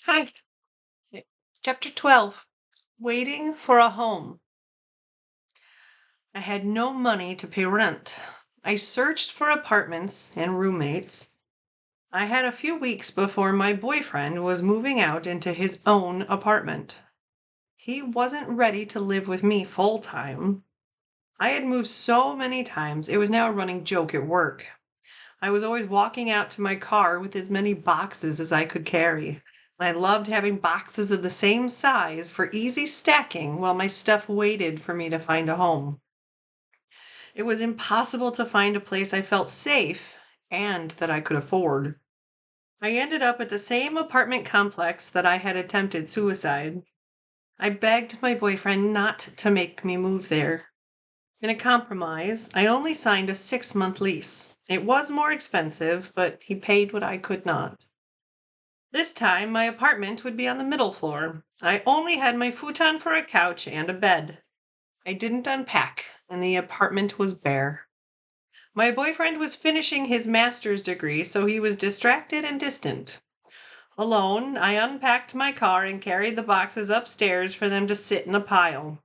Hi. Chapter 12. Waiting for a home. I had no money to pay rent. I searched for apartments and roommates. I had a few weeks before my boyfriend was moving out into his own apartment. He wasn't ready to live with me full time. I had moved so many times, it was now a running joke at work. I was always walking out to my car with as many boxes as I could carry. I loved having boxes of the same size for easy stacking while my stuff waited for me to find a home. It was impossible to find a place I felt safe and that I could afford. I ended up at the same apartment complex that I had attempted suicide. I begged my boyfriend not to make me move there. In a compromise, I only signed a 6-month lease. It was more expensive, but he paid what I could not. This time, my apartment would be on the middle floor. I only had my futon for a couch and a bed. I didn't unpack, and the apartment was bare. My boyfriend was finishing his master's degree, so he was distracted and distant. Alone, I unpacked my car and carried the boxes upstairs for them to sit in a pile.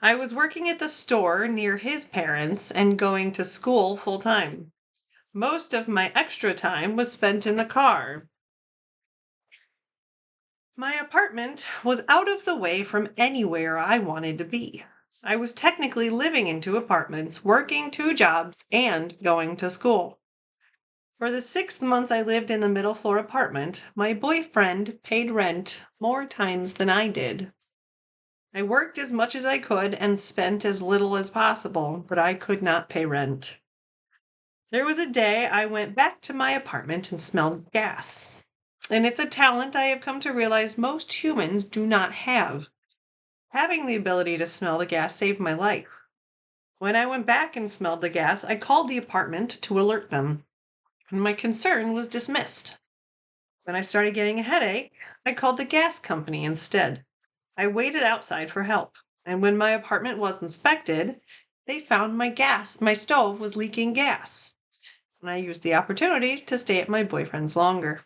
I was working at the store near his parents and going to school full time. Most of my extra time was spent in the car. My apartment was out of the way from anywhere I wanted to be. I was technically living in 2 apartments, working 2 jobs, and going to school. For the 6 months I lived in the middle floor apartment, my boyfriend paid rent more times than I did. I worked as much as I could and spent as little as possible, but I could not pay rent. There was a day I went back to my apartment and smelled gas. And it's a talent I have come to realize most humans do not have. Having the ability to smell the gas saved my life. When I went back and smelled the gas, I called the apartment to alert them, and my concern was dismissed. When I started getting a headache, I called the gas company instead. I waited outside for help, and when my apartment was inspected, they found my stove was leaking gas, and I used the opportunity to stay at my boyfriend's longer.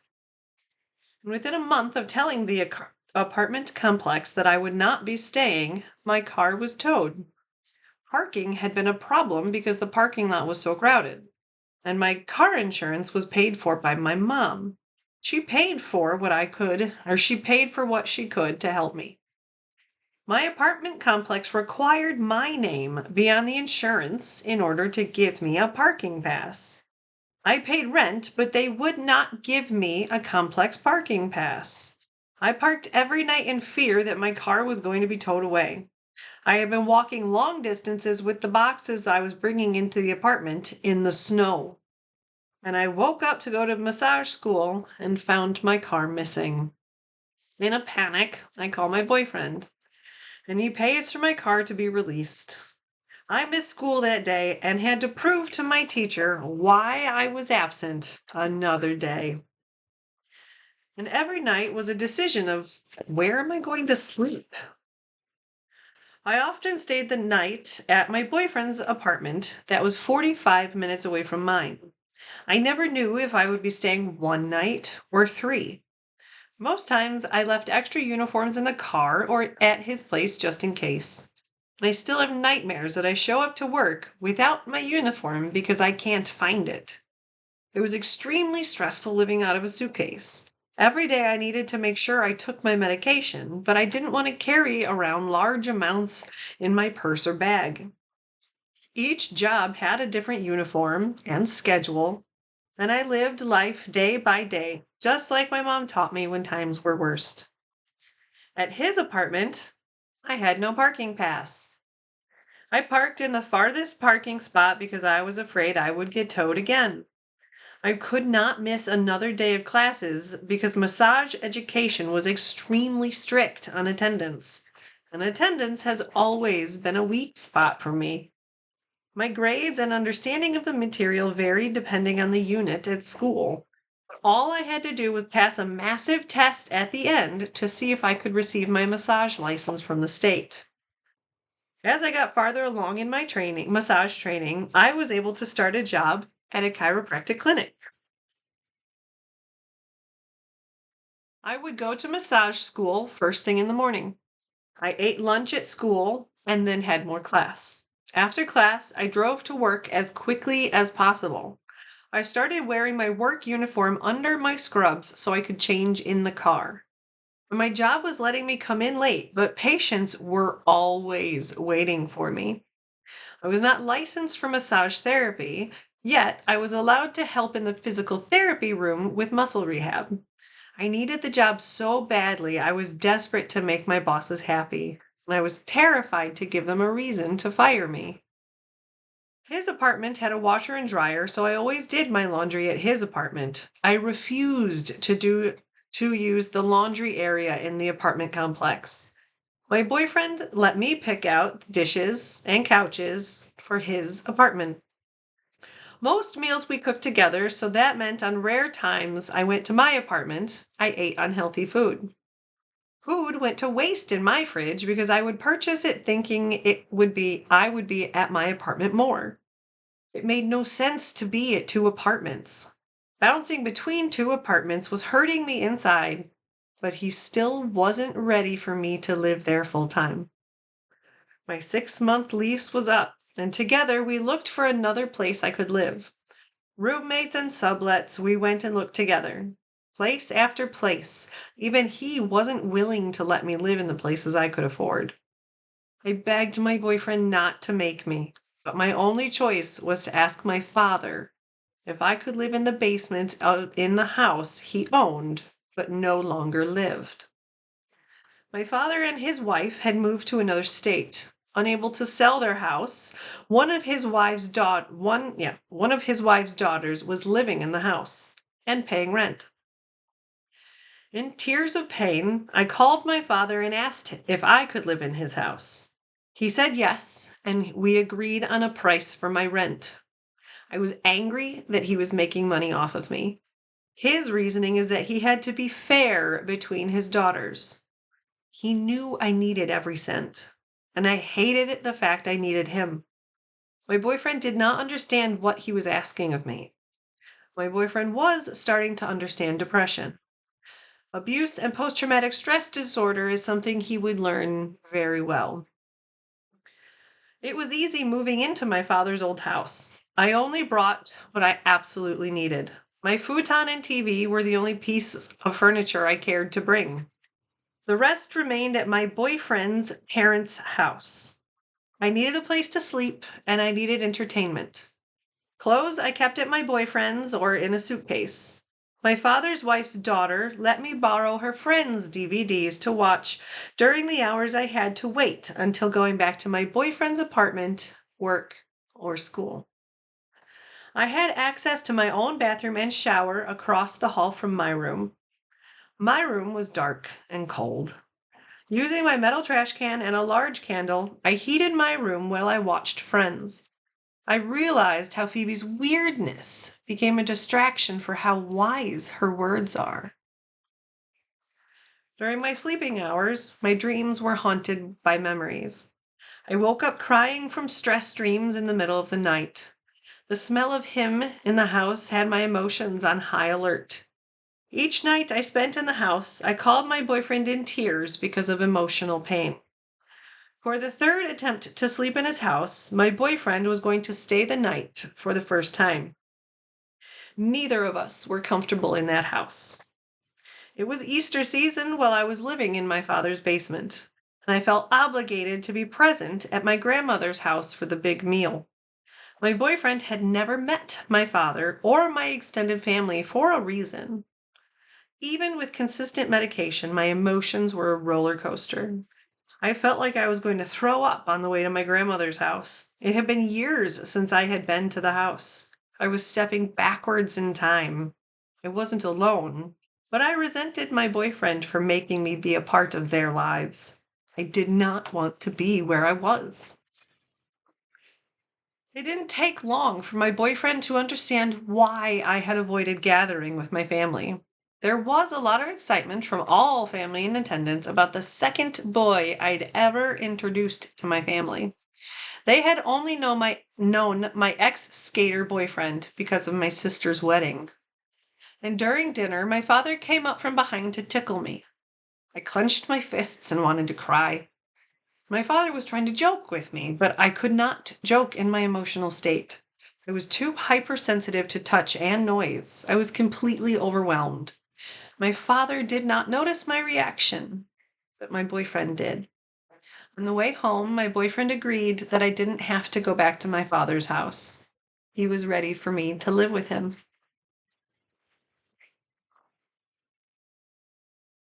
And within a month of telling the apartment complex that I would not be staying, my car was towed. Parking had been a problem because the parking lot was so crowded, and my car insurance was paid for by my mom. She paid for what she could to help me. My apartment complex required my name be on the insurance in order to give me a parking pass. I paid rent, but they would not give me a complex parking pass. I parked every night in fear that my car was going to be towed away. I had been walking long distances with the boxes I was bringing into the apartment in the snow. And I woke up to go to massage school and found my car missing. In a panic, I call my boyfriend, and he pays for my car to be released. I missed school that day and had to prove to my teacher why I was absent another day. And every night was a decision of where am I going to sleep? I often stayed the night at my boyfriend's apartment that was 45 minutes away from mine. I never knew if I would be staying one night or 3. Most times I left extra uniforms in the car or at his place just in case. And I still have nightmares that I show up to work without my uniform because I can't find it. It was extremely stressful living out of a suitcase. Every day I needed to make sure I took my medication, but I didn't want to carry around large amounts in my purse or bag. Each job had a different uniform and schedule, and I lived life day by day, just like my mom taught me when times were worst. At his apartment, I had no parking pass. I parked in the farthest parking spot because I was afraid I would get towed again. I could not miss another day of classes because massage education was extremely strict on attendance, and attendance has always been a weak spot for me. My grades and understanding of the material varied depending on the unit at school. All I had to do was pass a massive test at the end to see if I could receive my massage license from the state. As I got farther along in my massage training, I was able to start a job at a chiropractic clinic. I would go to massage school first thing in the morning. I ate lunch at school and then had more class. After class, I drove to work as quickly as possible. I started wearing my work uniform under my scrubs so I could change in the car. My job was letting me come in late, but patients were always waiting for me. I was not licensed for massage therapy, yet I was allowed to help in the physical therapy room with muscle rehab. I needed the job so badly, I was desperate to make my bosses happy, and I was terrified to give them a reason to fire me. His apartment had a washer and dryer, so I always did my laundry at his apartment. I refused to use the laundry area in the apartment complex. My boyfriend let me pick out dishes and couches for his apartment. Most meals we cooked together, so that meant on rare times I went to my apartment, I ate unhealthy food. Food went to waste in my fridge because I would purchase it thinking I would be at my apartment more. It made no sense to be at two apartments. Bouncing between two apartments was hurting me inside, but he still wasn't ready for me to live there full time. My 6-month lease was up, and together we looked for another place I could live. Roommates and sublets, we went and looked together. Place after place. Even he wasn't willing to let me live in the places I could afford. I begged my boyfriend not to make me, but my only choice was to ask my father if I could live in the basement in the house he owned but no longer lived. My father and his wife had moved to another state. Unable to sell their house, one of his wife's daughters was living in the house and paying rent. In tears of pain, I called my father and asked if I could live in his house. He said yes, and we agreed on a price for my rent. I was angry that he was making money off of me. His reasoning is that he had to be fair between his daughters. He knew I needed every cent, and I hated the fact I needed him. My boyfriend did not understand what he was asking of me. My boyfriend was starting to understand depression. Abuse and post-traumatic stress disorder is something he would learn very well. It was easy moving into my father's old house. I only brought what I absolutely needed. My futon and TV were the only pieces of furniture I cared to bring. The rest remained at my boyfriend's parents' house. I needed a place to sleep, and I needed entertainment. Clothes I kept at my boyfriend's or in a suitcase. My father's wife's daughter let me borrow her friend's DVDs to watch during the hours I had to wait until going back to my boyfriend's apartment, work, or school. I had access to my own bathroom and shower across the hall from my room. My room was dark and cold. Using my metal trash can and a large candle, I heated my room while I watched Friends. I realized how Phoebe's weirdness became a distraction for how wise her words are. During my sleeping hours, my dreams were haunted by memories. I woke up crying from stress dreams in the middle of the night. The smell of him in the house had my emotions on high alert. Each night I spent in the house, I called my boyfriend in tears because of emotional pain. For the third attempt to sleep in his house, my boyfriend was going to stay the night for the first time. Neither of us were comfortable in that house. It was Easter season while I was living in my father's basement, and I felt obligated to be present at my grandmother's house for the big meal. My boyfriend had never met my father or my extended family for a reason. Even with consistent medication, my emotions were a roller coaster. I felt like I was going to throw up on the way to my grandmother's house. It had been years since I had been to the house. I was stepping backwards in time. I wasn't alone, but I resented my boyfriend for making me be a part of their lives. I did not want to be where I was. It didn't take long for my boyfriend to understand why I had avoided gathering with my family. There was a lot of excitement from all family in attendance about the second boy I'd ever introduced to my family. They had only known my ex-skater boyfriend because of my sister's wedding. And during dinner, my father came up from behind to tickle me. I clenched my fists and wanted to cry. My father was trying to joke with me, but I could not joke in my emotional state. I was too hypersensitive to touch and noise. I was completely overwhelmed. My father did not notice my reaction, but my boyfriend did. On the way home, my boyfriend agreed that I didn't have to go back to my father's house. He was ready for me to live with him.